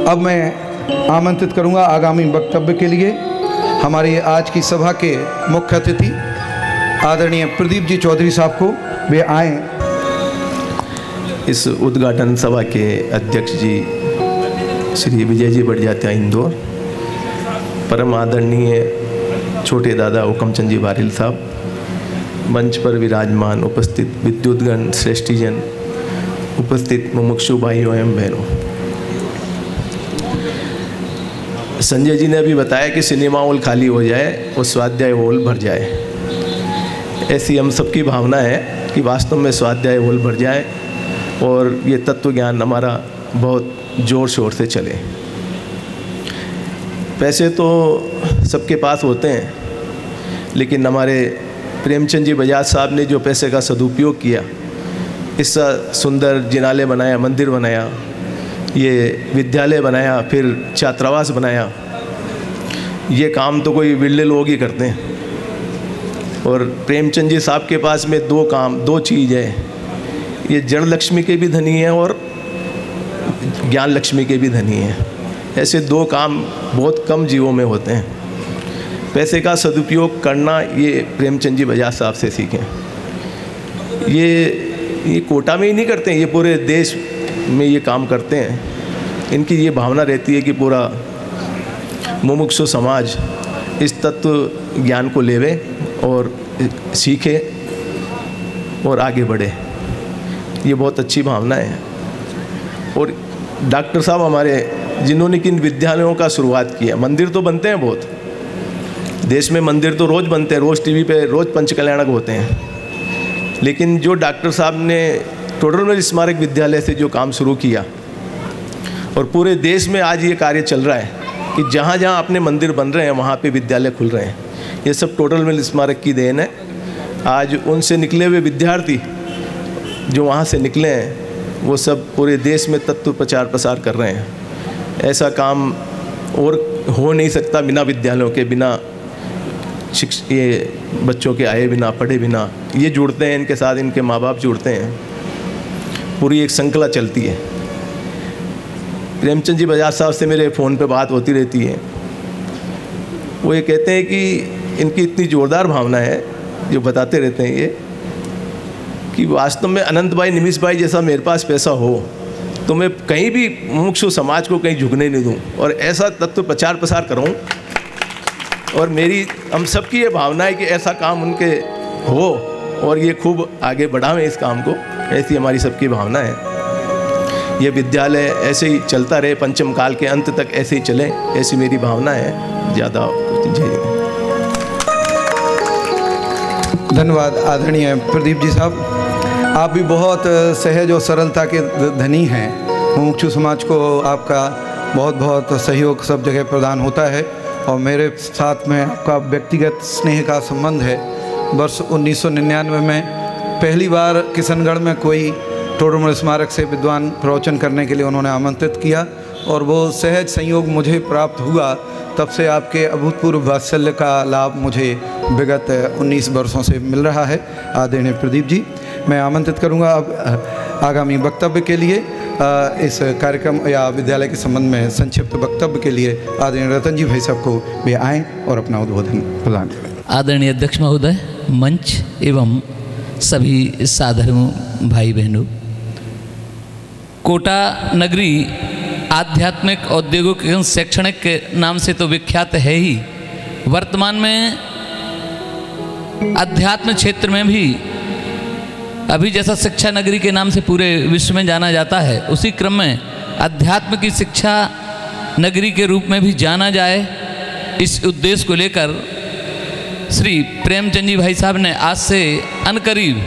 अब मैं आमंत्रित करूंगा आगामी वक्तव्य के लिए हमारी आज की सभा के मुख्य अतिथि आदरणीय प्रदीप जी चौधरी साहब को। वे आएँ। इस उद्घाटन सभा के अध्यक्ष जी श्री विजय जी बढ़जात्या इंदौर, परम आदरणीय छोटे दादा हुकमचंद जी बारिल साहब, मंच पर विराजमान उपस्थित विद्युतगण, श्रेष्ठीजन, उपस्थित मुमुक्षु भाइयों एवं बहनों, संजय जी ने अभी बताया कि सिनेमा हॉल खाली हो जाए और स्वाध्याय हॉल भर जाए। ऐसी हम सबकी भावना है कि वास्तव में स्वाध्याय हॉल भर जाए और ये तत्व ज्ञान हमारा बहुत ज़ोर शोर से चले। पैसे तो सबके पास होते हैं, लेकिन हमारे प्रेमचंद जी बजाज साहब ने जो पैसे का सदुपयोग किया, इसका सुंदर जिनालय बनाया, मंदिर बनाया, ये विद्यालय बनाया, फिर छात्रावास बनाया, ये काम तो कोई विरले लोग ही करते हैं। और प्रेमचंद जी साहब के पास में दो चीज़ है, ये जड़ लक्ष्मी के भी धनी हैं और ज्ञान लक्ष्मी के भी धनी हैं। ऐसे दो काम बहुत कम जीवों में होते हैं। पैसे का सदुपयोग करना ये प्रेमचंद जी बजाज साहब से सीखें। ये कोटा में ही नहीं करते हैं, ये पूरे देश में ये काम करते हैं। इनकी ये भावना रहती है कि पूरा मुमुक्षु समाज इस तत्व ज्ञान को लेवे और सीखे और आगे बढ़े। ये बहुत अच्छी भावना है। और डॉक्टर साहब हमारे, जिन्होंने किन विद्यालयों का शुरुआत किया, मंदिर तो बनते हैं बहुत, देश में मंदिर तो रोज़ बनते हैं, रोज़ टीवी पे रोज़ पंचकल्याणक होते हैं, लेकिन जो डॉक्टर साहब ने टोडरमल स्मारक विद्यालय से जो काम शुरू किया और पूरे देश में आज ये कार्य चल रहा है कि जहाँ जहाँ अपने मंदिर बन रहे हैं वहाँ पे विद्यालय खुल रहे हैं, ये सब टोडरमल स्मारक की देन है। आज उनसे निकले हुए विद्यार्थी जो वहाँ से निकले हैं वो सब पूरे देश में तत्व प्रचार प्रसार कर रहे हैं। ऐसा काम और हो नहीं सकता बिना विद्यालयों के, बिना ये बच्चों के आए बिना, पढ़े बिना। ये जुड़ते हैं, इनके साथ इनके माँ बाप जुड़ते हैं, पूरी एक श्रृंखला चलती है। प्रेमचंद जी बजाज साहब से मेरे फ़ोन पे बात होती रहती है। वो ये कहते हैं कि इनकी इतनी ज़ोरदार भावना है, जो बताते रहते हैं ये, कि वास्तव में अनंत भाई, निमिष भाई जैसा मेरे पास पैसा हो तो मैं कहीं भी मुमुक्षु समाज को कहीं झुकने नहीं दूं और ऐसा तत्व प्रचार प्रसार करूं। और मेरी, हम सबकी ये भावना है कि ऐसा काम उनके हो और ये खूब आगे बढ़ावें इस काम को। ऐसी हमारी सबकी भावना है। ये विद्यालय ऐसे ही चलता रहे, पंचम काल के अंत तक ऐसे ही चले, ऐसी मेरी भावना है। ज़्यादा धन्यवाद आदरणीय प्रदीप जी साहब। आप भी बहुत सहज और सरलता के धनी हैं। मुमुक्षु समाज को आपका बहुत बहुत सहयोग सब जगह प्रदान होता है और मेरे साथ में आपका व्यक्तिगत स्नेह का संबंध है। वर्ष 1999 में पहली बार किशनगढ़ में कोई टोडरमल स्मारक से विद्वान प्रवचन करने के लिए उन्होंने आमंत्रित किया और वो सहज संयोग मुझे प्राप्त हुआ। तब से आपके अभूतपूर्व वात्सल्य का लाभ मुझे विगत 19 वर्षों से मिल रहा है। आदरणीय प्रदीप जी, मैं आमंत्रित करूंगा अब आगामी वक्तव्य के लिए, इस कार्यक्रम या विद्यालय के संबंध में संक्षिप्त वक्तव्य के लिए आदरणीय रतन जी भाई साहब को वे आएँ और अपना उद्बोधन प्रदान करें। आदरणीय अध्यक्ष महोदय, मंच एवं सभी साधु भाई बहनों, कोटा नगरी आध्यात्मिक, औद्योगिक एवं शैक्षणिक के नाम से तो विख्यात है ही, वर्तमान में अध्यात्म क्षेत्र में भी अभी जैसा शिक्षा नगरी के नाम से पूरे विश्व में जाना जाता है, उसी क्रम में अध्यात्म की शिक्षा नगरी के रूप में भी जाना जाए, इस उद्देश्य को लेकर श्री प्रेमचंद जी भाई साहब ने आज से अनकरीब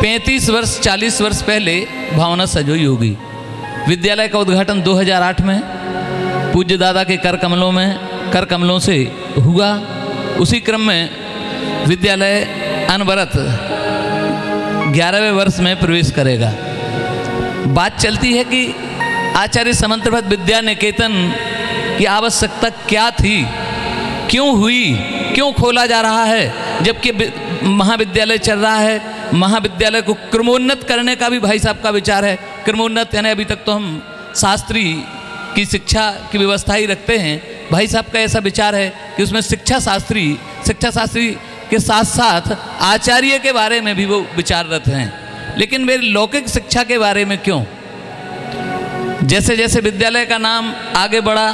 35 वर्ष 40 वर्ष पहले भावना सजोई होगी। विद्यालय का उद्घाटन 2008 में पूज्य दादा के कर कमलों से हुआ। उसी क्रम में विद्यालय अनवरत 11वें वर्ष में प्रवेश करेगा। बात चलती है कि आचार्य समंतभद्र विद्या निकेतन की आवश्यकता क्या थी, क्यों हुई, क्यों खोला जा रहा है, जबकि महाविद्यालय चल रहा है। महाविद्यालय को क्रमोन्नत करने का भी भाई साहब का विचार है। क्रमोन्नत यानी अभी तक तो हम शास्त्री की शिक्षा की व्यवस्था ही रखते हैं। भाई साहब का ऐसा विचार है कि उसमें शिक्षा शास्त्री के साथ साथ आचार्य के बारे में भी वो विचाररत हैं। लेकिन वे लौकिक शिक्षा के बारे में क्यों? जैसे जैसे विद्यालय का नाम आगे बढ़ा,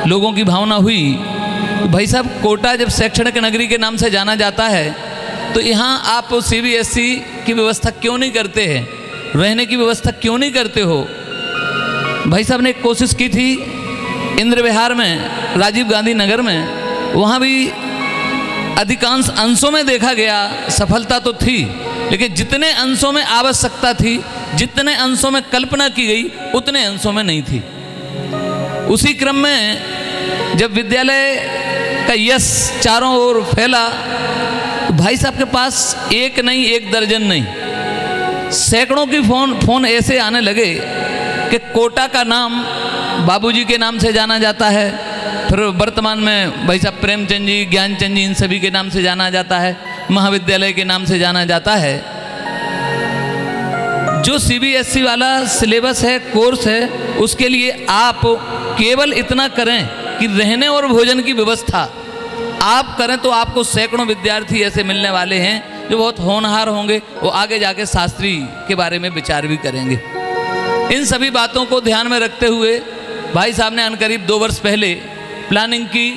लोगों की भावना हुई, भाई साहब कोटा जब शैक्षणिक नगरी के नाम से जाना जाता है तो यहाँ आप CBSE की व्यवस्था क्यों नहीं करते हैं? रहने की व्यवस्था क्यों नहीं करते हो? भाई साहब ने एक कोशिश की थी इंद्र विहार में, राजीव गांधी नगर में, वहाँ भी अधिकांश अंशों में देखा गया सफलता तो थी, लेकिन जितने अंशों में आवश्यकता थी, जितने अंशों में कल्पना की गई, उतने अंशों में नहीं थी। उसी क्रम में जब विद्यालय का यश चारों ओर फैला तो भाई साहब के पास एक नहीं, एक दर्जन नहीं, सैकड़ों की फोन ऐसे आने लगे कि कोटा का नाम बाबूजी के नाम से जाना जाता है, फिर वर्तमान में भाई साहब प्रेमचंद जी, ज्ञानचंद जी, इन सभी के नाम से जाना जाता है, महाविद्यालय के नाम से जाना जाता है। जो CBSE वाला सिलेबस है, कोर्स है, उसके लिए आप केवल इतना करें कि रहने और भोजन की व्यवस्था आप करें तो आपको सैकड़ों विद्यार्थी ऐसे मिलने वाले हैं जो बहुत होनहार होंगे, वो आगे जाके शास्त्री के बारे में विचार भी करेंगे। इन सभी बातों को ध्यान में रखते हुए भाई साहब ने अनकरीब 2 वर्ष पहले प्लानिंग की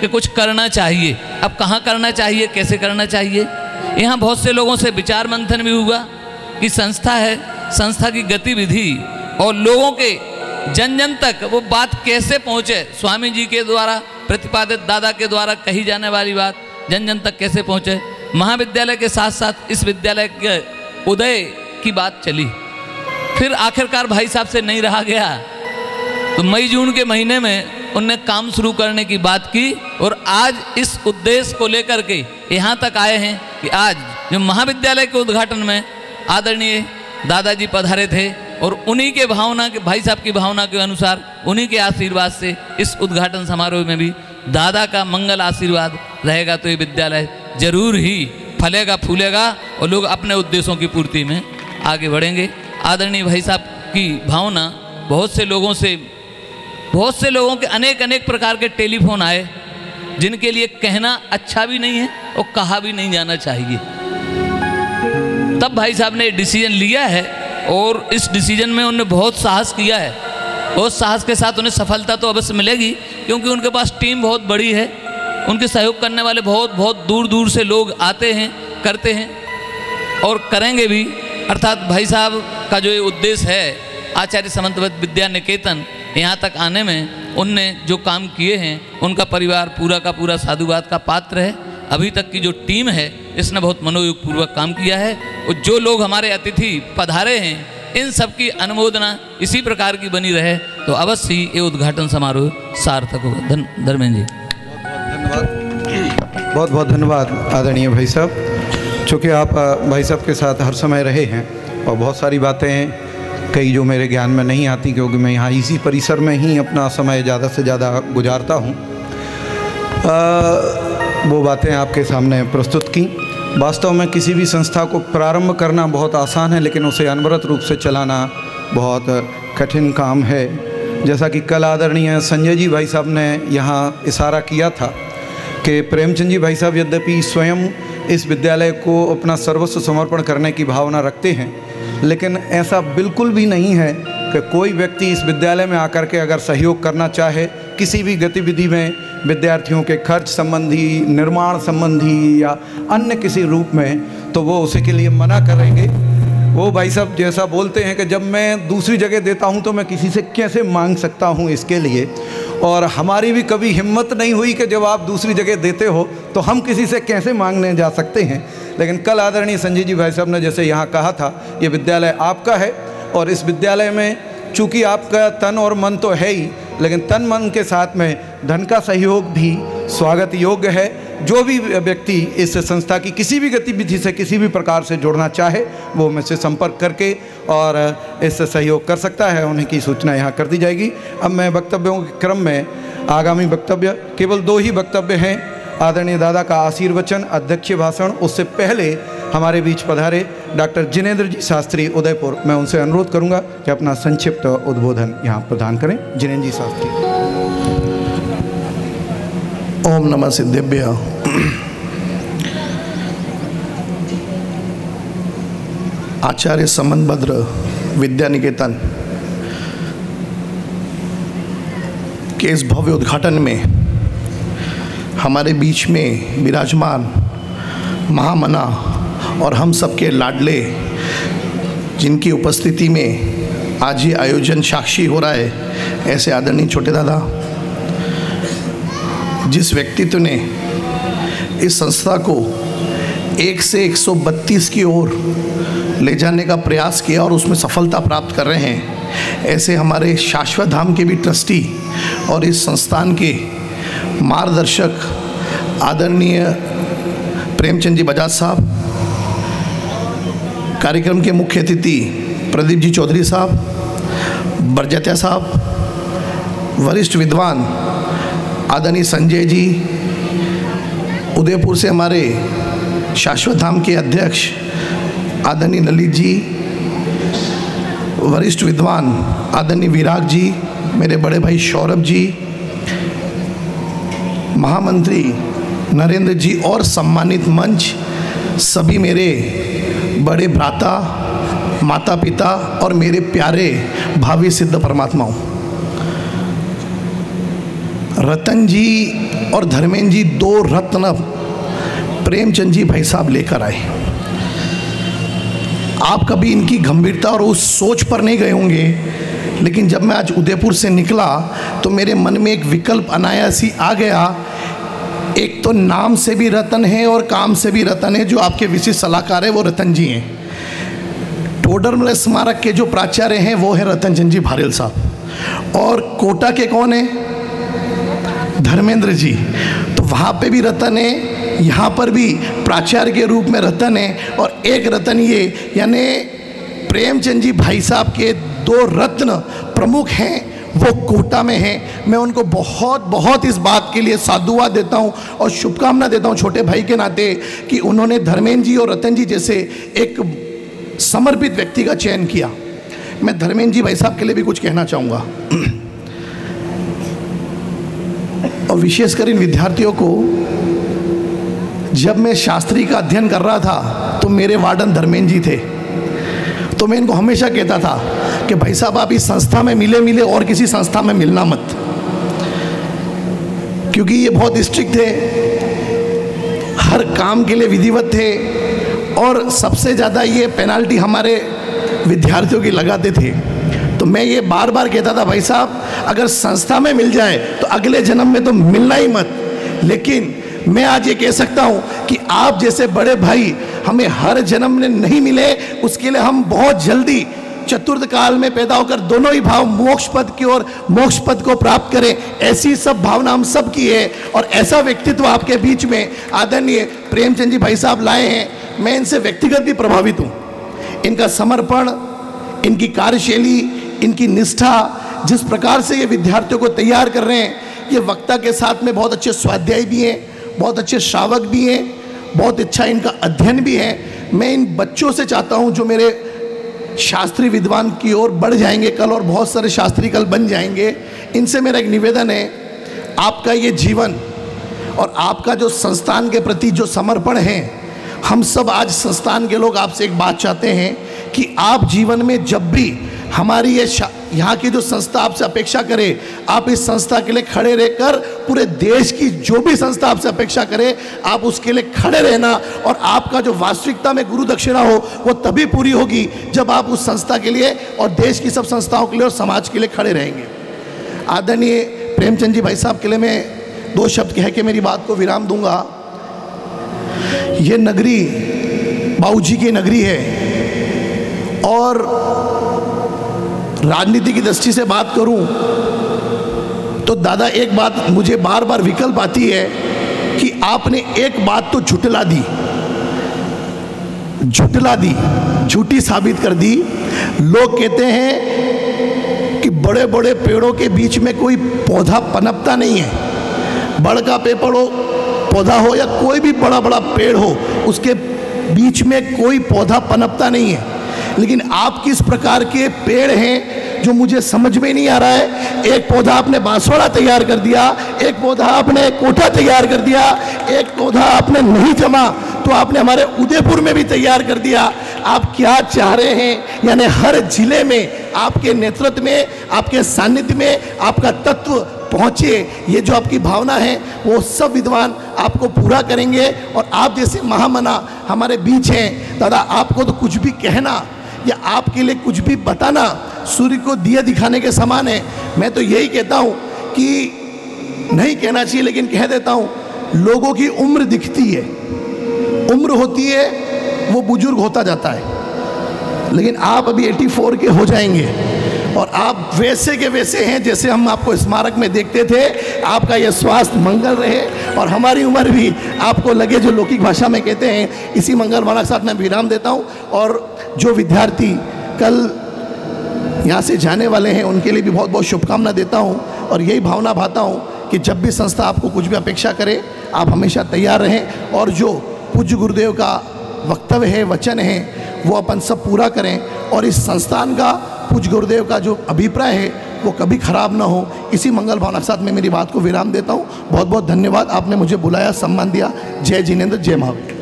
कि कुछ करना चाहिए। अब कहाँ करना चाहिए, कैसे करना चाहिए? यहाँ बहुत से लोगों से विचार मंथन भी हुआ कि संस्था है, संस्था की गतिविधि और लोगों के जन जन तक वो बात कैसे पहुँचे, स्वामी जी के द्वारा प्रतिपादित, दादा के द्वारा कही जाने वाली बात जन जन तक कैसे पहुँचे। महाविद्यालय के साथ साथ इस विद्यालय के उदय की बात चली, फिर आखिरकार भाई साहब से नहीं रहा गया तो मई जून के महीने में उनने काम शुरू करने की बात की और आज इस उद्देश्य को लेकर के यहाँ तक आए हैं कि आज जो महाविद्यालय के उद्घाटन में आदरणीय दादाजी पधारे थे और उन्हीं के भावना के, भाई साहब की भावना के अनुसार, उन्हीं के आशीर्वाद से इस उद्घाटन समारोह में भी दादा का मंगल आशीर्वाद रहेगा तो ये विद्यालय जरूर ही फलेगा फूलेगा और लोग अपने उद्देश्यों की पूर्ति में आगे बढ़ेंगे। आदरणीय भाई साहब की भावना, बहुत से लोगों के अनेक प्रकार के टेलीफोन आए जिनके लिए कहना अच्छा भी नहीं है और कहा भी नहीं जाना चाहिए। तब भाई साहब ने डिसीजन लिया है और इस डिसीजन में उन्होंने बहुत साहस किया है। बहुत साहस के साथ उन्हें सफलता तो अवश्य मिलेगी क्योंकि उनके पास टीम बहुत बड़ी है, उनके सहयोग करने वाले बहुत दूर दूर से लोग आते हैं, करते हैं और करेंगे भी। अर्थात भाई साहब का जो ये उद्देश्य है आचार्य समन्वयक विद्या निकेतन, यहाँ तक आने में उनने जो काम किए हैं उनका परिवार पूरा का पूरा साधुवाद का पात्र है। अभी तक की जो टीम है इसने बहुत मनोयोग पूर्वक काम किया है और जो लोग हमारे अतिथि पधारे हैं इन सब की अनुमोदना इसी प्रकार की बनी रहे तो अवश्य ही ये उद्घाटन समारोह सार्थक होगा। धर्मेंद्र जी बहुत बहुत धन्यवाद आदरणीय भाई साहब। चूँकि आप भाई साहब के साथ हर समय रहे हैं और बहुत सारी बातें कई जो मेरे ज्ञान में नहीं आती क्योंकि मैं यहाँ इसी परिसर में ही अपना समय ज़्यादा से ज़्यादा गुजारता हूँ, वो बातें आपके सामने प्रस्तुत की। वास्तव में किसी भी संस्था को प्रारंभ करना बहुत आसान है लेकिन उसे अनवरत रूप से चलाना बहुत कठिन काम है। जैसा कि कल आदरणीय संजय जी भाई साहब ने यहाँ इशारा किया था कि प्रेमचंद जी भाई साहब यद्यपि स्वयं इस विद्यालय को अपना सर्वस्व समर्पण करने की भावना रखते हैं, लेकिन ऐसा बिल्कुल भी नहीं है कि कोई व्यक्ति इस विद्यालय में आकर के अगर सहयोग करना चाहे किसी भी गतिविधि में, विद्यार्थियों के खर्च संबंधी, निर्माण संबंधी या अन्य किसी रूप में, तो वो उसी के लिए मना करेंगे। वो भाई साहब जैसा बोलते हैं कि जब मैं दूसरी जगह देता हूं तो मैं किसी से कैसे मांग सकता हूं इसके लिए, और हमारी भी कभी हिम्मत नहीं हुई कि जब आप दूसरी जगह देते हो तो हम किसी से कैसे मांगने जा सकते हैं। लेकिन कल आदरणीय संजय जी भाई साहब ने जैसे यहाँ कहा था, ये विद्यालय आपका है और इस विद्यालय में चूँकि आपका तन और मन तो है ही, लेकिन तन मन के साथ में धन का सहयोग भी स्वागत योग्य है। जो भी व्यक्ति इस संस्था की किसी भी गतिविधि से किसी भी प्रकार से जुड़ना चाहे वो मुझसे संपर्क करके और इससे सहयोग कर सकता है, उन्हीं की सूचना यहाँ कर दी जाएगी। अब मैं वक्तव्यों के क्रम में आगामी वक्तव्य, केवल 2 ही वक्तव्य हैं। आदरणीय दादा का आशीर्वचन, अध्यक्षीय भाषण, उससे पहले हमारे बीच पधारे डॉक्टर जिनेंद्र जी शास्त्री उदयपुर, मैं उनसे अनुरोध करूंगा कि अपना संक्षिप्त उद्बोधन यहाँ प्रदान करें। जिनेंद्र जी शास्त्री। ओम नमः सिद्धेभ्य। आचार्य समनभद्र विद्या निकेतन के इस भव्य उद्घाटन में हमारे बीच में विराजमान महामना और हम सबके लाडले, जिनकी उपस्थिति में आज ये आयोजन साक्षी हो रहा है, ऐसे आदरणीय छोटे दादा, जिस व्यक्तित्व ने इस संस्था को 1 से 132 की ओर ले जाने का प्रयास किया और उसमें सफलता प्राप्त कर रहे हैं, ऐसे हमारे शाश्वत धाम के भी ट्रस्टी और इस संस्थान के मार्गदर्शक आदरणीय प्रेमचंद जी बजाज साहब, कार्यक्रम के मुख्य अतिथि प्रदीप जी चौधरी साहब, बरजत्या साहब, वरिष्ठ विद्वान आदरणीय संजय जी, उदयपुर से हमारे शाश्वत धाम के अध्यक्ष आदरणीय ललित जी, वरिष्ठ विद्वान आदरणीय विराग जी, मेरे बड़े भाई सौरभ जी, महामंत्री नरेंद्र जी और सम्मानित मंच, सभी मेरे बड़े भ्राता, माता पिता और मेरे प्यारे भावी सिद्ध परमात्माओं। रतन जी और धर्मेंद्र जी 2 रत्न प्रेमचंद जी भाई साहब लेकर आए। आप कभी इनकी गंभीरता और उस सोच पर नहीं गए होंगे, लेकिन जब मैं आज उदयपुर से निकला तो मेरे मन में एक विकल्प अनायास ही आ गया। एक तो नाम से भी रतन है और काम से भी रतन है। जो आपके विशिष्ट सलाहकार है वो रतन जी हैं। टोडरमल स्मारक के जो प्राचार्य हैं वो है रतन चंद जी भारेल साहब, और कोटा के कौन है? धर्मेंद्र जी। तो वहाँ पे भी रतन है, यहाँ पर भी प्राचार्य के रूप में रतन है, और एक रतन ये यानी प्रेमचंद जी भाई साहब के 2 रत्न प्रमुख हैं, वो कोटा में हैं। मैं उनको बहुत बहुत इस बात के लिए साधुवाद देता हूँ और शुभकामना देता हूँ छोटे भाई के नाते कि उन्होंने धर्मेंद्र जी और रतन जी जैसे एक समर्पित व्यक्ति का चयन किया। मैं धर्मेंद्र जी भाई साहब के लिए भी कुछ कहना चाहूँगा, और विशेषकर इन विद्यार्थियों को। जब मैं शास्त्री का अध्ययन कर रहा था तो मेरे वार्डन धर्मेंद्र जी थे, तो मैं इनको हमेशा कहता था कि भाई साहब आप इस संस्था में मिले और किसी संस्था में मिलना मत, क्योंकि ये बहुत स्ट्रिक्ट थे, हर काम के लिए विधिवत थे, और सबसे ज़्यादा ये पेनाल्टी हमारे विद्यार्थियों की लगाते थे। तो मैं ये बार बार कहता था भाई साहब अगर संस्था में मिल जाए तो अगले जन्म में तो मिलना ही मत। लेकिन मैं आज ये कह सकता हूँ कि आप जैसे बड़े भाई हमें हर जन्म में नहीं मिले, उसके लिए हम बहुत जल्दी चतुर्थ काल में पैदा होकर दोनों ही भाव मोक्ष पद की ओर मोक्ष पद को प्राप्त करें, ऐसी सब भावना हम सब की है। और ऐसा व्यक्तित्व आपके बीच में आदरणीय प्रेमचंद जी भाई साहब लाए हैं। मैं इनसे व्यक्तिगत भी प्रभावित हूँ। इनका समर्पण, इनकी कार्यशैली, इनकी निष्ठा, जिस प्रकार से ये विद्यार्थियों को तैयार कर रहे हैं, ये वक्ता के साथ में बहुत अच्छे स्वाध्यायी भी हैं, बहुत अच्छे श्रावक भी हैं, बहुत अच्छा इनका अध्ययन भी है। मैं इन बच्चों से चाहता हूं जो मेरे शास्त्री विद्वान की ओर बढ़ जाएंगे कल, और बहुत सारे शास्त्री कल बन जाएंगे, इनसे मेरा एक निवेदन है, आपका ये जीवन और आपका जो संस्थान के प्रति जो समर्पण है, हम सब आज संस्थान के लोग आपसे एक बात चाहते हैं कि आप जीवन में जब भी हमारी ये यहाँ की जो संस्था आपसे अपेक्षा करे, आप इस संस्था के लिए खड़े रहकर पूरे देश की जो भी संस्था आपसे अपेक्षा करे आप उसके लिए खड़े रहना। और आपका जो वास्तविकता में गुरु दक्षिणा हो वो तभी पूरी होगी जब आप उस संस्था के लिए और देश की सब संस्थाओं के लिए और समाज के लिए खड़े रहेंगे। आदरणीय प्रेमचंद जी भाई साहब के लिए मैं 2 शब्द कह के मेरी बात को विराम दूंगा। ये नगरी बाबूजी की नगरी है, और राजनीति की दृष्टि से बात करूं तो दादा एक बात मुझे बार बार विकल्प आती है कि आपने एक बात तो झुटला दी, झूठी साबित कर दी। लोग कहते हैं कि बड़े बड़े पेड़ों के बीच में कोई पौधा पनपता नहीं है। बड़ का पेड़ हो, पौधा हो, या कोई भी बड़ा बड़ा पेड़ हो, उसके बीच में कोई पौधा पनपता नहीं है, लेकिन आप किस प्रकार के पेड़ हैं जो मुझे समझ में नहीं आ रहा है। एक पौधा आपने बांसवाड़ा तैयार कर दिया, एक पौधा आपने कोटा तैयार कर दिया, एक पौधा आपने नहीं जमा तो आपने हमारे उदयपुर में भी तैयार कर दिया। आप क्या चाह रहे हैं? यानी हर जिले में आपके नेतृत्व में, आपके सानिध्य में आपका तत्व पहुँचे, ये जो आपकी भावना है वो सब विद्वान आपको पूरा करेंगे। और आप जैसे महामना हमारे बीच हैं दादा, आपको तो कुछ भी कहना या आपके लिए कुछ भी बताना सूर्य को दिया दिखाने के समान है। मैं तो यही कहता हूँ कि नहीं कहना चाहिए लेकिन कह देता हूँ, लोगों की उम्र दिखती है, उम्र होती है वो बुजुर्ग होता जाता है, लेकिन आप अभी 84 के हो जाएंगे और आप वैसे के वैसे हैं जैसे हम आपको स्मारक में देखते थे। आपका ये स्वास्थ्य मंगल रहे और हमारी उम्र भी आपको लगे, जो लौकिक भाषा में कहते हैं। इसी मंगल वाला के साथ मैं विराम देता हूँ। और जो विद्यार्थी कल यहाँ से जाने वाले हैं उनके लिए भी बहुत बहुत शुभकामना देता हूँ और यही भावना भाता हूँ कि जब भी संस्था आपको कुछ भी अपेक्षा करे आप हमेशा तैयार रहें और जो पूज्य गुरुदेव का वक्तव्य है, वचन है, वो अपन सब पूरा करें और इस संस्थान का, पूज्य गुरुदेव का जो अभिप्राय है वो कभी खराब ना हो। इसी मंगल भावना के साथ मैं मेरी बात को विराम देता हूँ। बहुत बहुत धन्यवाद, आपने मुझे बुलाया, सम्मान दिया। जय जिनेंद्र, जय महावीर।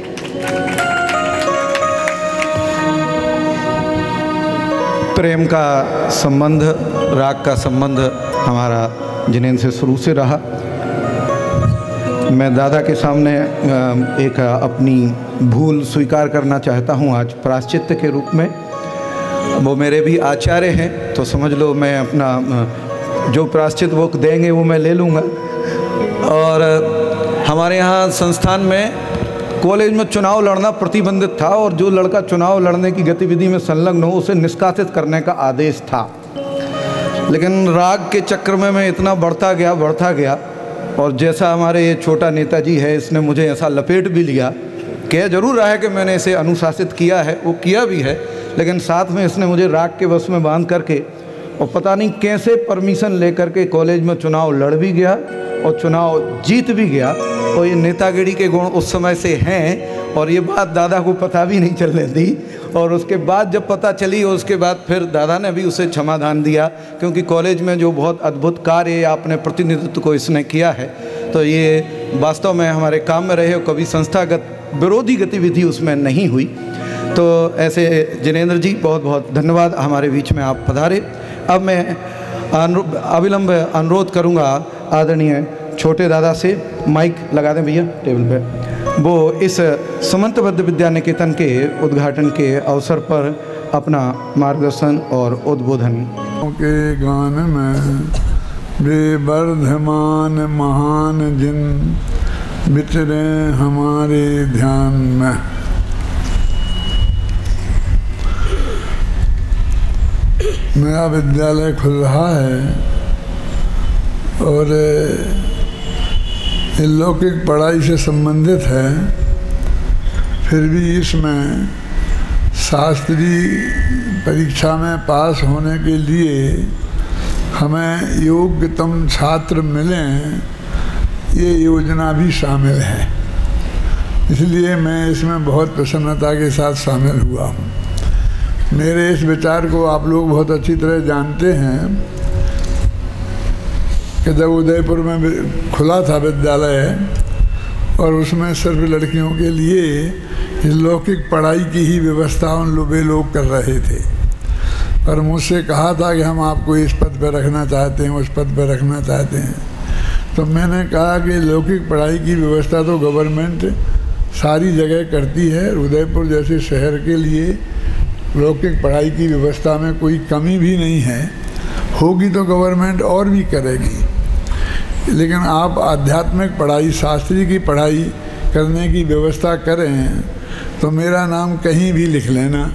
प्रेम का संबंध, राग का संबंध हमारा जिनेंद्र से शुरू से रहा। मैं दादा के सामने एक अपनी भूल स्वीकार करना चाहता हूँ आज प्रायश्चित्त के रूप में। वो मेरे भी आचार्य हैं, तो समझ लो मैं अपना जो प्रायश्चित वो देंगे वो मैं ले लूँगा। और हमारे यहाँ संस्थान में कॉलेज में चुनाव लड़ना प्रतिबंधित था और जो लड़का चुनाव लड़ने की गतिविधि में संलग्न हो उसे निष्कासित करने का आदेश था। लेकिन राग के चक्र में मैं इतना बढ़ता गया और जैसा हमारे ये छोटा नेताजी है, इसने मुझे ऐसा लपेट भी लिया। कह जरूर रहा है कि मैंने इसे अनुशासित किया है, वो किया भी है, लेकिन साथ में इसने मुझे राग के बस में बांध करके और पता नहीं कैसे परमिशन लेकर के कॉलेज में चुनाव लड़ भी गया और चुनाव जीत भी गया। और ये नेतागिरी के गुण उस समय से हैं और ये बात दादा को पता भी नहीं चलने दी। और उसके बाद जब पता चली, उसके बाद फिर दादा ने भी उसे क्षमादान दिया, क्योंकि कॉलेज में जो बहुत अद्भुत कार्य आपने प्रतिनिधित्व को इसने किया है, तो ये वास्तव में हमारे काम में रहे और कभी संस्थागत विरोधी गतिविधि उसमें नहीं हुई। तो ऐसे जिनेंद्र जी बहुत बहुत धन्यवाद, हमारे बीच में आप पधारे। अब मैं अविलंब अनुरोध करूँगा आदरणीय छोटे दादा से, माइक लगा दें भैया टेबल पे, वो इस समंतबद्ध विद्या निकेतन के उद्घाटन के अवसर पर अपना मार्गदर्शन और उद्बोधन। के गान में बेवर्धमान महान जिन बिचरे हमारे ध्यान में। नया विद्यालय खुल रहा है और लौकिक पढ़ाई से संबंधित है, फिर भी इसमें शास्त्रीय परीक्षा में पास होने के लिए हमें योग्यतम छात्र मिलें, ये योजना भी शामिल है। इसलिए मैं इसमें बहुत प्रसन्नता के साथ शामिल हुआ हूँ। मेरे इस विचार को आप लोग बहुत अच्छी तरह जानते हैं कि जब उदयपुर में खुला था विद्यालय और उसमें सिर्फ लड़कियों के लिए लौकिक पढ़ाई की ही व्यवस्था वे लोग कर रहे थे, और मुझसे कहा था कि हम आपको इस पद पर रखना चाहते हैं, उस पद पर रखना चाहते हैं। तो मैंने कहा कि लौकिक पढ़ाई की व्यवस्था तो गवर्नमेंट सारी जगह करती है, उदयपुर जैसे शहर के लिए लौकिक पढ़ाई की व्यवस्था में कोई कमी भी नहीं है, होगी तो गवर्नमेंट और भी करेगी। लेकिन आप आध्यात्मिक पढ़ाई, शास्त्रीय की पढ़ाई करने की व्यवस्था करें तो मेरा नाम कहीं भी लिख लेना।